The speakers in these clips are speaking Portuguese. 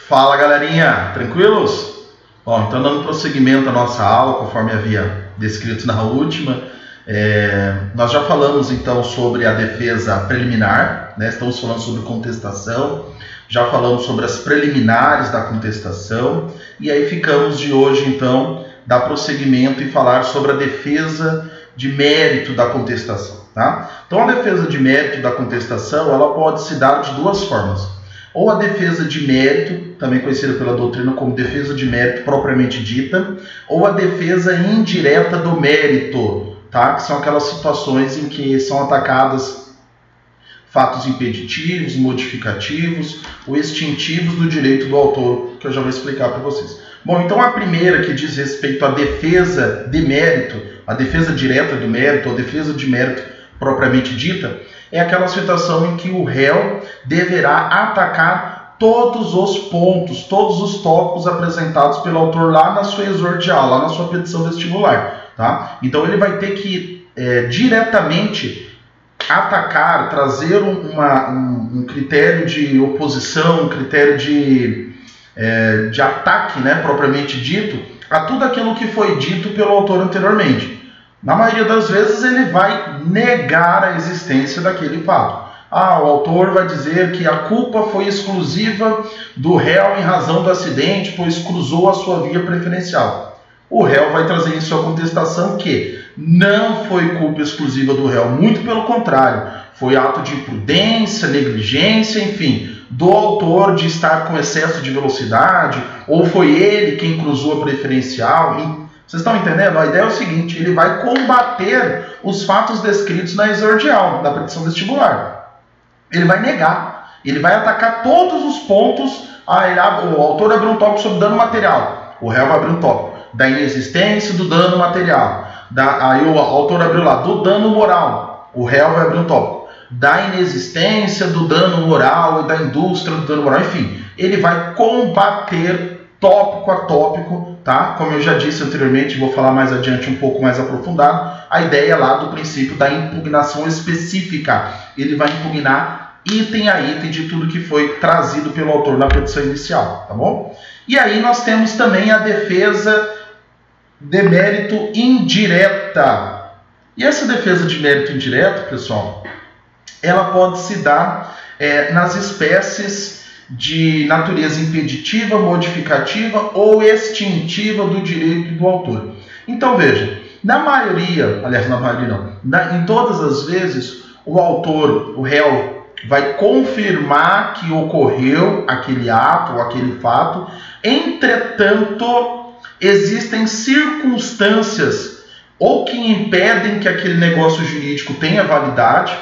Fala galerinha, tranquilos? Bom, então dando prosseguimento à nossa aula, conforme havia descrito na última, nós já falamos então sobre a defesa preliminar, né? Estamos falando sobre contestação, já falamos sobre as preliminares da contestação, e aí ficamos de hoje então dar prosseguimento e falar sobre a defesa de mérito da contestação, tá? Então a defesa de mérito da contestação, ela pode se dar de duas formas. Ou a defesa de mérito, também conhecida pela doutrina como defesa de mérito propriamente dita, ou a defesa indireta do mérito, tá? Que são aquelas situações em que são atacadas fatos impeditivos, modificativos ou extintivos do direito do autor, que eu já vou explicar para vocês. Bom, então a primeira, que diz respeito à defesa de mérito, a defesa direta do mérito, ou defesa de mérito propriamente dita, é aquela situação em que o réu deverá atacar todos os pontos, todos os tópicos apresentados pelo autor lá na sua exordial, lá na sua petição vestibular, tá? Então ele vai ter que diretamente atacar, trazer um critério de oposição, um critério de ataque, né, propriamente dito, a tudo aquilo que foi dito pelo autor anteriormente. Na maioria das vezes ele vai negar a existência daquele fato. O autor vai dizer que a culpa foi exclusiva do réu em razão do acidente, pois cruzou a sua via preferencial. O réu vai trazer em sua contestação que não foi culpa exclusiva do réu, muito pelo contrário, foi ato de imprudência, negligência, enfim, do autor de estar com excesso de velocidade, ou foi ele quem cruzou a preferencial. Vocês estão entendendo? A ideia é o seguinte: ele vai combater os fatos descritos na exordial, na petição vestibular. Ele vai negar, ele vai atacar todos os pontos. O autor abriu um tópico sobre dano material, o réu vai abrir um tópico da inexistência do dano material. Aí o autor abriu lá do dano moral, o réu vai abrir um tópico da inexistência do dano moral e da indústria do dano moral. Enfim, ele vai combater tópico a tópico, tá? Como eu já disse anteriormente, vou falar mais adiante um pouco mais aprofundado, a ideia lá do princípio da impugnação específica. Ele vai impugnar item a item de tudo que foi trazido pelo autor na petição inicial, tá bom? E aí nós temos também a defesa de mérito indireta. E essa defesa de mérito indireto, pessoal, ela pode se dar nas espécies de natureza impeditiva, modificativa ou extintiva do direito do autor. Então veja, na maioria, aliás, na maioria não, em todas as vezes, o autor, o réu, vai confirmar que ocorreu aquele ato ou aquele fato. Entretanto, existem circunstâncias ou que impedem que aquele negócio jurídico tenha validade,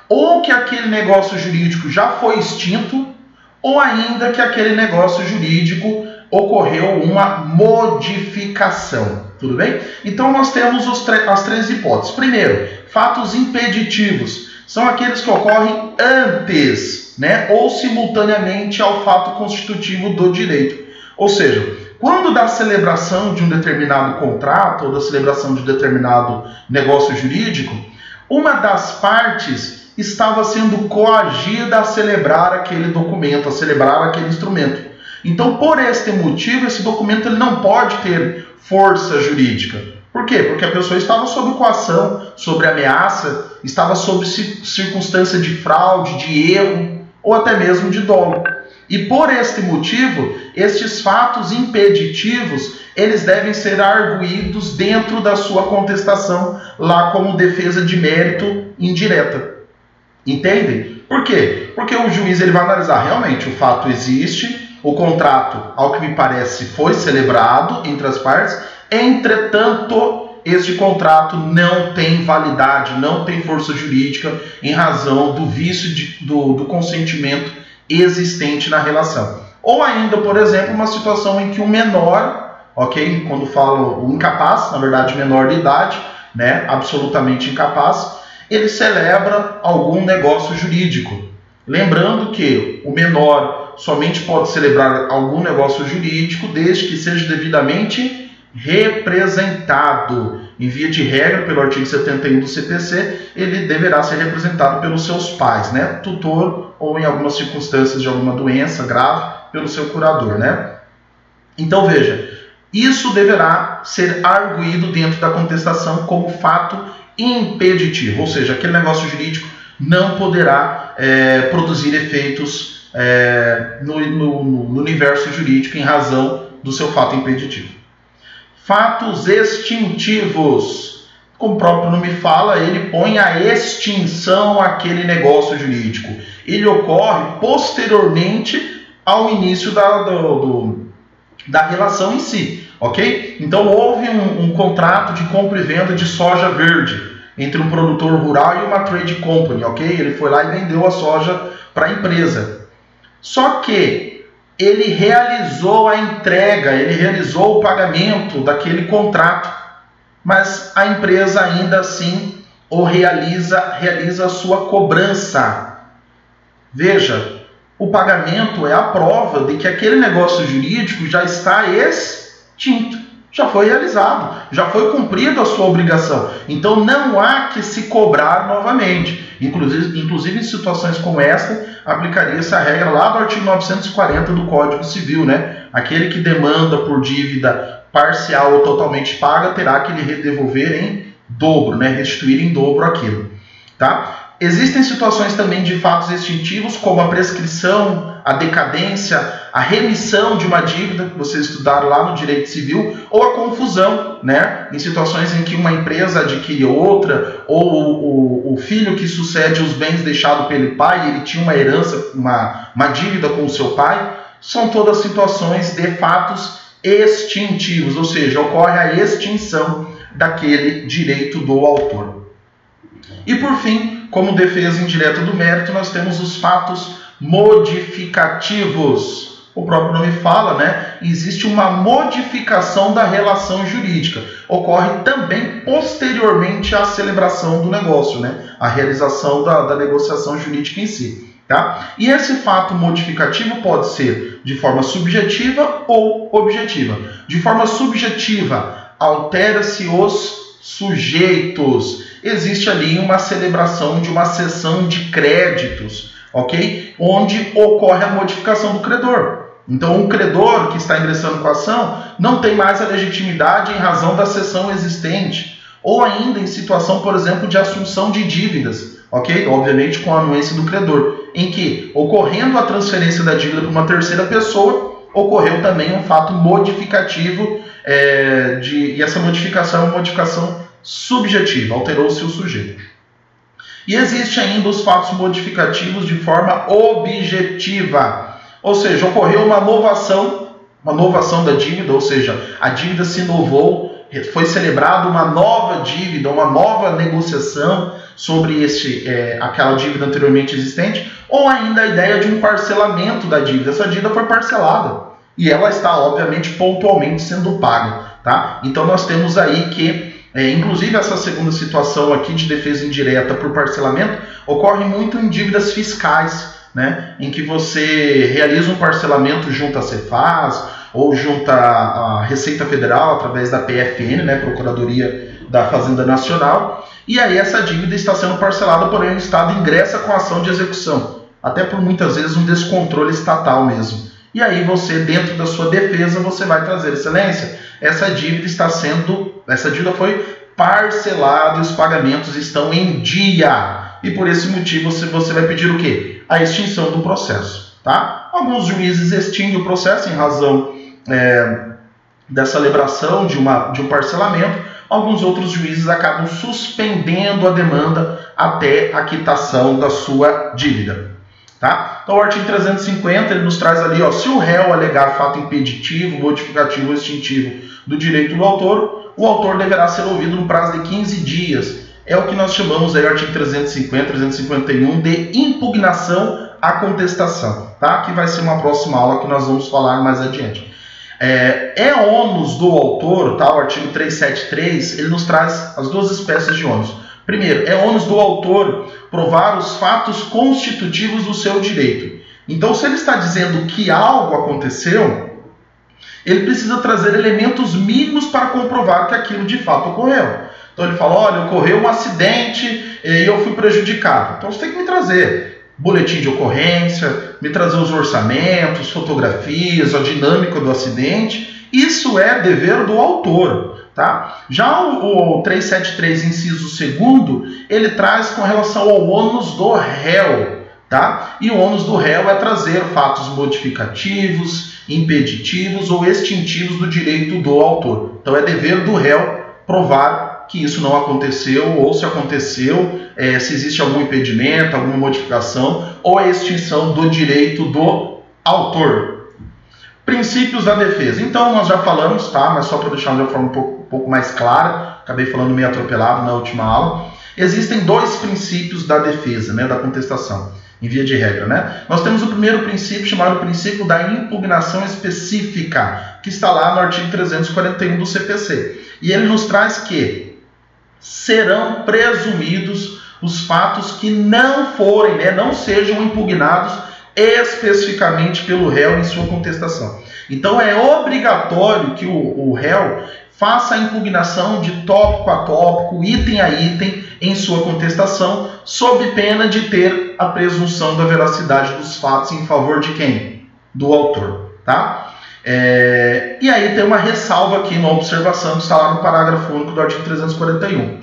ou que aquele negócio jurídico já foi extinto, ou ainda que aquele negócio jurídico ocorreu uma modificação. Tudo bem? Então nós temos as três hipóteses. Primeiro, fatos impeditivos. São aqueles que ocorrem antes, né, ou simultaneamente ao fato constitutivo do direito. Ou seja, quando da celebração de um determinado contrato ou da celebração de um determinado negócio jurídico, uma das partes estava sendo coagida a celebrar aquele documento, a celebrar aquele instrumento. Então, por este motivo, esse documento ele não pode ter força jurídica. Por quê? Porque a pessoa estava sob coação, sob ameaça, estava sob circunstância de fraude, de erro ou até mesmo de dolo. E por este motivo, estes fatos impeditivos, eles devem ser arguídos dentro da sua contestação, lá como defesa de mérito indireta. Entendem? Por quê? Porque o juiz ele vai analisar, realmente, o fato existe, o contrato, ao que me parece, foi celebrado entre as partes, entretanto, este contrato não tem validade, não tem força jurídica em razão do vício do consentimento existente na relação. Ou ainda, por exemplo, uma situação em que um menor, ok? Quando falo o incapaz, na verdade menor de idade, né? Absolutamente incapaz, ele celebra algum negócio jurídico. Lembrando que o menor somente pode celebrar algum negócio jurídico desde que seja devidamente representado. Em via de regra, pelo artigo 71 do CPC, ele deverá ser representado pelos seus pais, né? Tutor ou em algumas circunstâncias de alguma doença grave, pelo seu curador, né? Então veja, isso deverá ser arguido dentro da contestação como fato impeditivo, ou seja, aquele negócio jurídico não poderá produzir efeitos no universo jurídico em razão do seu fato impeditivo. Fatos extintivos. Como o próprio nome fala, ele põe a extinção àquele negócio jurídico. Ele ocorre posteriormente ao início da relação em si, ok? Então houve um contrato de compra e venda de soja verde entre um produtor rural e uma trade company, ok? Ele foi lá e vendeu a soja para a empresa. Só que ele realizou a entrega, ele realizou o pagamento daquele contrato, mas a empresa ainda assim realiza a sua cobrança. Veja, o pagamento é a prova de que aquele negócio jurídico já está extinto, já foi realizado, já foi cumprida a sua obrigação. Então não há que se cobrar novamente. Inclusive em situações como esta, aplicaria essa regra lá do artigo 940 do Código Civil, né? Aquele que demanda por dívida parcial ou totalmente paga terá que lhe devolver em dobro, né? Restituir em dobro aquilo, tá? Existem situações também de fatos extintivos, como a prescrição, a decadência, a remissão de uma dívida, que vocês estudaram lá no direito civil, ou a confusão, né? Em situações em que uma empresa adquire outra, ou o filho que sucede os bens deixados pelo pai, ele tinha uma herança, uma dívida com o seu pai, são todas situações de fatos extintivos, ou seja, ocorre a extinção daquele direito do autor. E por fim, como defesa indireta do mérito, nós temos os fatos modificativos. O próprio nome fala, né? Existe uma modificação da relação jurídica. Ocorre também posteriormente à celebração do negócio, né? A realização da negociação jurídica em si. Tá? E esse fato modificativo pode ser de forma subjetiva ou objetiva. De forma subjetiva, altera-se os sujeitos. Existe ali uma celebração de uma cessão de créditos, ok? Onde ocorre a modificação do credor. Então, o credor que está ingressando com a ação não tem mais a legitimidade em razão da cessão existente. Ou ainda em situação, por exemplo, de assunção de dívidas, ok? Obviamente com a anuência do credor, em que, ocorrendo a transferência da dívida para uma terceira pessoa, ocorreu também um fato modificativo, e essa modificação é uma modificação subjetiva, alterou-se o sujeito. E existe ainda os fatos modificativos de forma objetiva, ou seja, ocorreu uma novação da dívida, ou seja, a dívida se novou, foi celebrada uma nova dívida, uma nova negociação sobre aquela dívida anteriormente existente, ou ainda a ideia de um parcelamento da dívida. Essa dívida foi parcelada e ela está, obviamente, pontualmente sendo paga. Tá? Então nós temos aí que, inclusive essa segunda situação aqui de defesa indireta por parcelamento, ocorre muito em dívidas fiscais, né? Em que você realiza um parcelamento junto à Cefaz ou junto à Receita Federal através da PFN, né? Procuradoria da Fazenda Nacional, e aí essa dívida está sendo parcelada, porém o Estado ingressa com a ação de execução, até por muitas vezes um descontrole estatal mesmo. E aí você, dentro da sua defesa, você vai trazer, excelência, essa dívida foi parcelada e os pagamentos estão em dia. E por esse motivo você vai pedir o quê? A extinção do processo. Tá? Alguns juízes extinguem o processo em razão da celebração de um parcelamento. Alguns outros juízes acabam suspendendo a demanda até a quitação da sua dívida. Tá? Então o artigo 350 ele nos traz ali, se o réu alegar fato impeditivo, modificativo ou extintivo do direito do autor, o autor deverá ser ouvido no prazo de 15 dias. É o que nós chamamos aí, o artigo 350, 351, de impugnação à contestação, tá? Que vai ser uma próxima aula que nós vamos falar mais adiante. É ônus do autor, tá? O artigo 373, ele nos traz as duas espécies de ônus. Primeiro, é ônus do autor provar os fatos constitutivos do seu direito. Então, se ele está dizendo que algo aconteceu, ele precisa trazer elementos mínimos para comprovar que aquilo de fato ocorreu. Então ele fala, olha, ocorreu um acidente e eu fui prejudicado. Então você tem que me trazer boletim de ocorrência, me trazer os orçamentos, fotografias, a dinâmica do acidente. Isso é dever do autor. Tá? Já o 373, inciso 2º, ele traz com relação ao ônus do réu. Tá? E o ônus do réu é trazer fatos modificativos, impeditivos ou extintivos do direito do autor. Então é dever do réu provar que isso não aconteceu, ou se aconteceu, se existe algum impedimento, alguma modificação ou a extinção do direito do autor. Princípios da defesa. Então nós já falamos, tá? Mas só para deixar de uma forma um pouco mais clara, acabei falando meio atropelado na última aula. Existem 2 princípios da defesa, né, da contestação, em via de regra, né? Nós temos o primeiro princípio, chamado princípio da impugnação específica, que está lá no artigo 341 do CPC. E ele nos traz que serão presumidos os fatos que não forem, né, não sejam impugnados especificamente pelo réu em sua contestação. Então é obrigatório que o réu faça a impugnação de tópico a tópico, item a item, em sua contestação, sob pena de ter a presunção da veracidade dos fatos em favor de quem? Do autor. Tá? E aí tem uma ressalva aqui, uma observação que está lá no parágrafo único do artigo 341.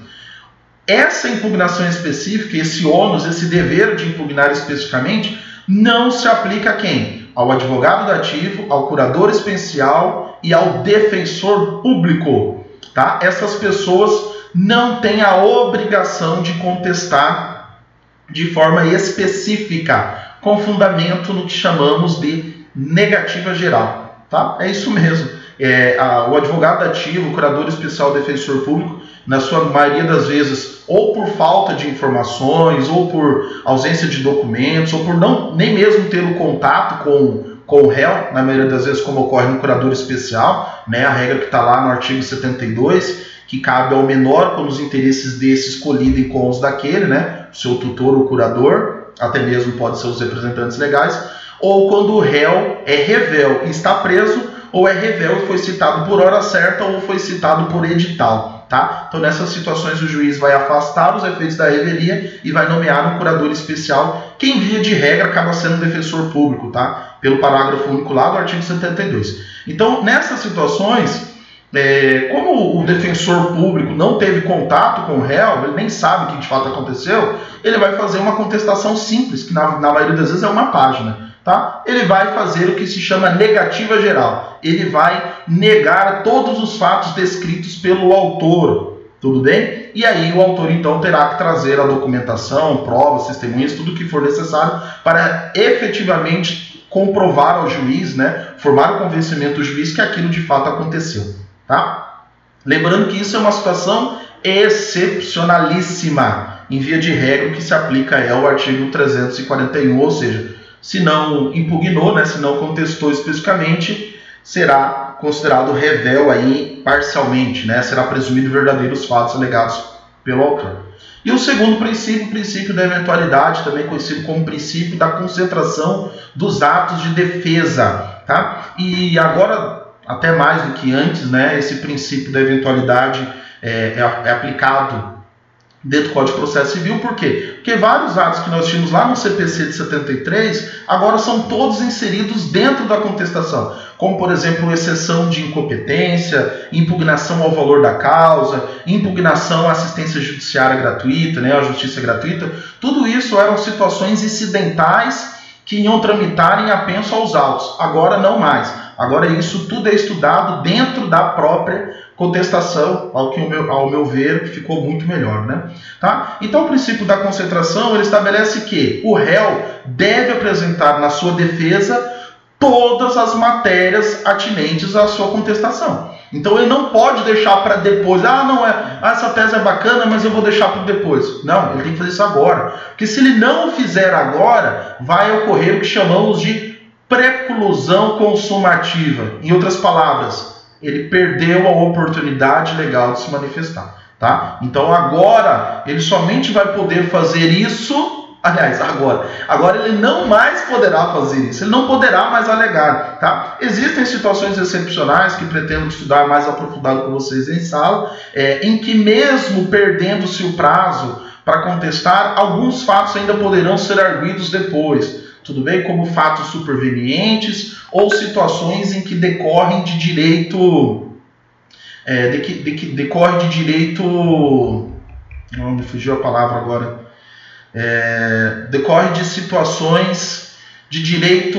Essa impugnação específica, esse ônus, esse dever de impugnar especificamente, não se aplica a quem? Ao advogado dativo, ao curador especial e ao defensor público. Tá? Essas pessoas não têm a obrigação de contestar de forma específica, com fundamento no que chamamos de negativa geral. Tá? É isso mesmo. O advogado dativo, o curador especial, o defensor público, na sua maioria das vezes, ou por falta de informações, ou por ausência de documentos, ou por nem mesmo ter o contato com o réu, na maioria das vezes, como ocorre no curador especial, né, a regra que está lá no artigo 72, que cabe ao menor quando os interesses desses colidem com os daquele, né, o seu tutor, o curador, até mesmo pode ser os representantes legais, ou quando o réu é revel e está preso, ou é revel e foi citado por hora certa, ou foi citado por edital. Tá? Então, nessas situações, o juiz vai afastar os efeitos da revelia e vai nomear um curador especial, que, em via de regra, acaba sendo um defensor público, tá? Pelo parágrafo único lá do artigo 72. Então, nessas situações, como o defensor público não teve contato com o réu, ele nem sabe o que de fato aconteceu, ele vai fazer uma contestação simples, que na maioria das vezes é uma página. Tá? Ele vai fazer o que se chama negativa geral. Ele vai negar todos os fatos descritos pelo autor. Tudo bem? E aí o autor então terá que trazer a documentação, provas, testemunhas, tudo o que for necessário para efetivamente comprovar ao juiz, né, formar o convencimento do juiz que aquilo de fato aconteceu. Tá? Lembrando que isso é uma situação excepcionalíssima. Em via de regra, o que se aplica é o artigo 341, ou seja, se não impugnou, né, se não contestou especificamente, será considerado revel aí parcialmente, né, será presumido verdadeiros fatos alegados pelo autor. E o segundo princípio, o princípio da eventualidade, também conhecido como princípio da concentração dos atos de defesa. Tá? E agora, até mais do que antes, né, esse princípio da eventualidade é aplicado dentro do Código de Processo Civil. Por quê? Porque vários atos que nós tínhamos lá no CPC de 73, agora são todos inseridos dentro da contestação, como, por exemplo, exceção de incompetência, impugnação ao valor da causa, impugnação à assistência judiciária gratuita, né, à justiça gratuita. Tudo isso eram situações incidentais que iam tramitar em apenso aos autos. Agora não mais. Agora isso tudo é estudado dentro da própria contestação, ao meu ver, ficou muito melhor, né? Tá? Então, o princípio da concentração, ele estabelece que o réu deve apresentar na sua defesa todas as matérias atinentes à sua contestação. Então, ele não pode deixar para depois, essa tese é bacana, mas eu vou deixar para depois. Não, ele tem que fazer isso agora. Porque se ele não fizer agora, vai ocorrer o que chamamos de preclusão consumativa. Em outras palavras, ele perdeu a oportunidade legal de se manifestar. Tá? Então agora ele somente vai poder fazer isso, agora ele não mais poderá fazer isso, ele não poderá mais alegar. Tá? Existem situações excepcionais que pretendo estudar mais aprofundado com vocês em sala, em que mesmo perdendo-se o prazo para contestar, alguns fatos ainda poderão ser arguidos depois, tudo bem? Como fatos supervenientes ou situações em que decorrem de direito... decorre de direito... Não, me fugiu a palavra agora. Decorre de situações de direito...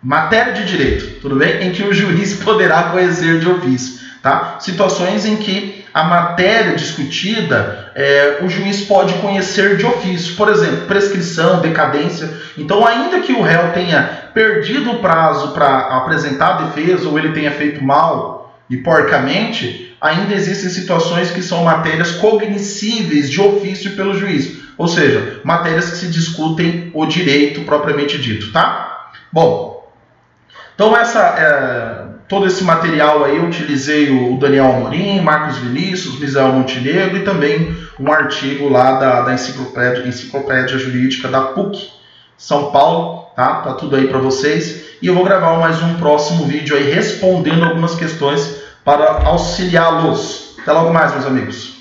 matéria de direito, tudo bem? Em que o juiz poderá conhecer de ofício, tá? Situações em que a matéria discutida, o juiz pode conhecer de ofício. Por exemplo, prescrição, decadência. Então, ainda que o réu tenha perdido o prazo para apresentar a defesa ou ele tenha feito mal e porcamente, ainda existem situações que são matérias cognoscíveis de ofício pelo juiz. Ou seja, matérias que se discutem o direito propriamente dito, tá? Bom, então todo esse material aí eu utilizei o Daniel Amorim, Marcos Vinícius, Misael Montenegro e também um artigo lá da Enciclopédia Jurídica da PUC São Paulo, tá? Tá tudo aí para vocês. E eu vou gravar mais um próximo vídeo aí respondendo algumas questões para auxiliá-los. Até logo mais, meus amigos.